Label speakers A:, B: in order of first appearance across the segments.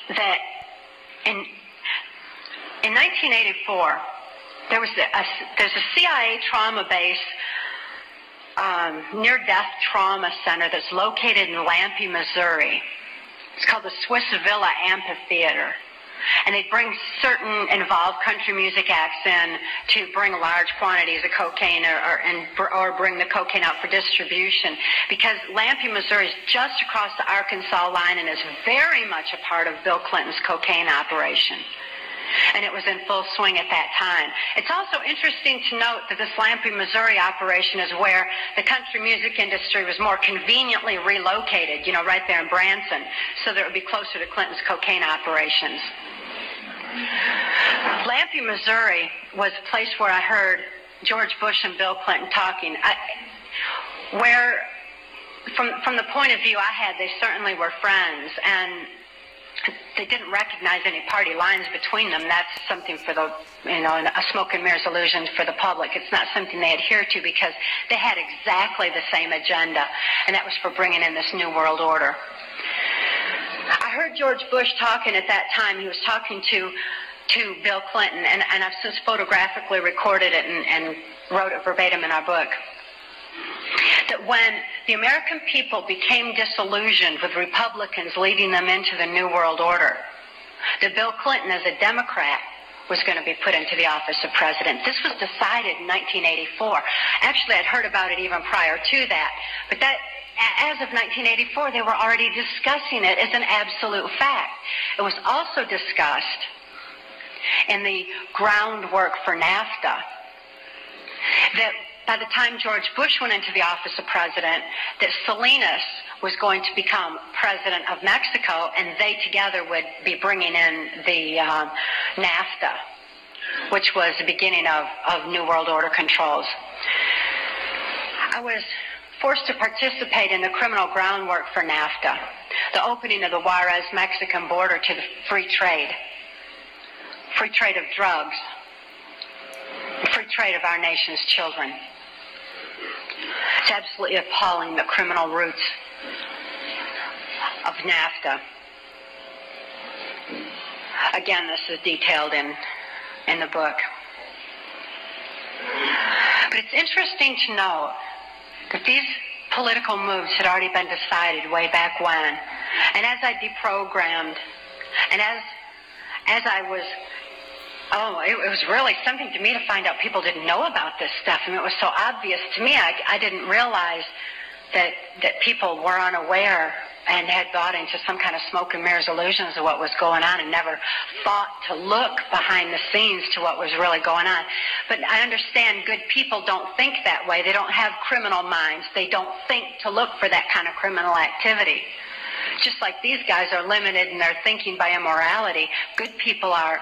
A: experience that in 1984, there's a CIA trauma base, near-death trauma center that's located in Lampe, Missouri. It's called the Swiss Villa Amphitheater. And they bring certain involved country music acts in to bring large quantities of cocaine or bring the cocaine out for distribution. Because Lampe, Missouri is just across the Arkansas line and is very much a part of Bill Clinton's cocaine operation. And it was in full swing at that time. It's also interesting to note that this Lampe, Missouri operation is where the country music industry was more conveniently relocated, you know, right there in Branson, so that it would be closer to Clinton's cocaine operations. Lampe, Missouri was a place where I heard George Bush and Bill Clinton talking, where from the point of view I had, they certainly were friends, and they didn't recognize any party lines between them. That's something for the, you know, a smoke and mirrors illusion for the public. It's not something they adhere to because they had exactly the same agenda, and that was for bringing in this New World Order. I heard George Bush talking at that time. He was talking to Bill Clinton, and I've since photographically recorded it and wrote it verbatim in our book, that when the American people became disillusioned with Republicans leading them into the New World Order, that Bill Clinton, as a Democrat, was going to be put into the office of president. This was decided in 1984. Actually, I'd heard about it even prior to that, but that, as of 1984, they were already discussing it as an absolute fact. It was also discussed in the groundwork for NAFTA that by the time George Bush went into the office of president, that Salinas was going to become president of Mexico, and they together would be bringing in the NAFTA, which was the beginning of New World Order controls. I was forced to participate in the criminal groundwork for NAFTA, the opening of the Juarez-Mexican border to the free trade of drugs, the free trade of our nation's children. It's absolutely appalling, the criminal roots of NAFTA. Again, this is detailed in the book. But it's interesting to know that these political moves had already been decided way back when. And as I deprogrammed, and as I was, it was really something to me to find out people didn't know about this stuff. I mean, it was so obvious to me. I didn't realize that people were unaware and had bought into some kind of smoke and mirrors illusions of what was going on and never thought to look behind the scenes to what was really going on. But I understand good people don't think that way. They don't have criminal minds. They don't think to look for that kind of criminal activity. Just like these guys are limited in their thinking by immorality, good people are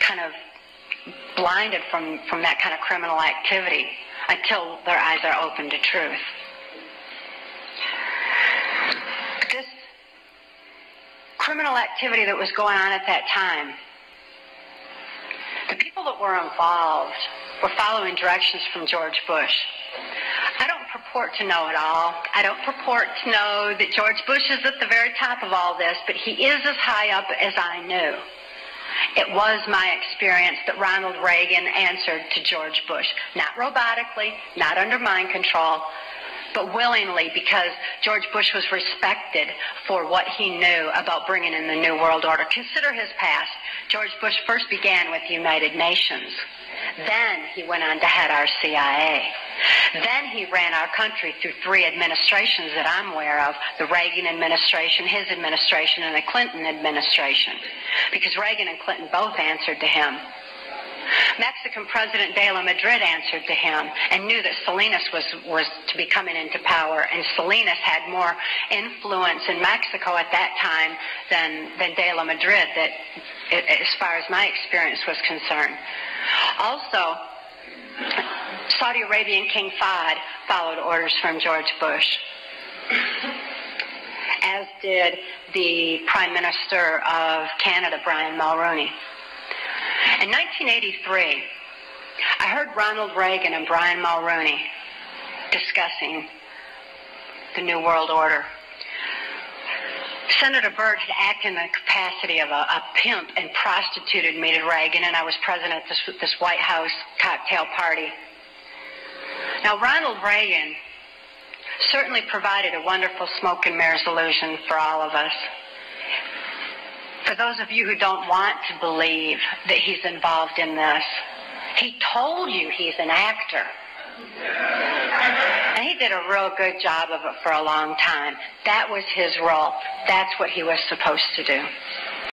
A: kind of blinded from that kind of criminal activity until their eyes are open to truth. This criminal activity that was going on at that time, the people that were involved were following directions from George Bush. I don't purport to know it all. I don't purport to know that George Bush is at the very top of all this, but he is as high up as I knew. It was my experience that Ronald Reagan answered to George Bush, not robotically, not under mind control, but willingly, because George Bush was respected for what he knew about bringing in the New World Order. Consider his past. George Bush first began with the United Nations. Then he went on to head our CIA. Then he ran our country through 3 administrations that I'm aware of, the Reagan administration, his administration, and the Clinton administration, because Reagan and Clinton both answered to him. Mexican President de la Madrid answered to him and knew that Salinas was to be coming into power, and Salinas had more influence in Mexico at that time than de la Madrid, that, as far as my experience was concerned. Also, Saudi Arabian King Fahd followed orders from George Bush, as did the Prime Minister of Canada, Brian Mulroney. In 1983, I heard Ronald Reagan and Brian Mulroney discussing the New World Order. Senator Byrd had acted in the capacity of a pimp and prostituted me to Reagan, and I was present at this White House cocktail party. Now, Ronald Reagan certainly provided a wonderful smoke and mirrors illusion for all of us. For those of you who don't want to believe that he's involved in this, he told you he's an actor. And he did a real good job of it for a long time. That was his role. That's what he was supposed to do.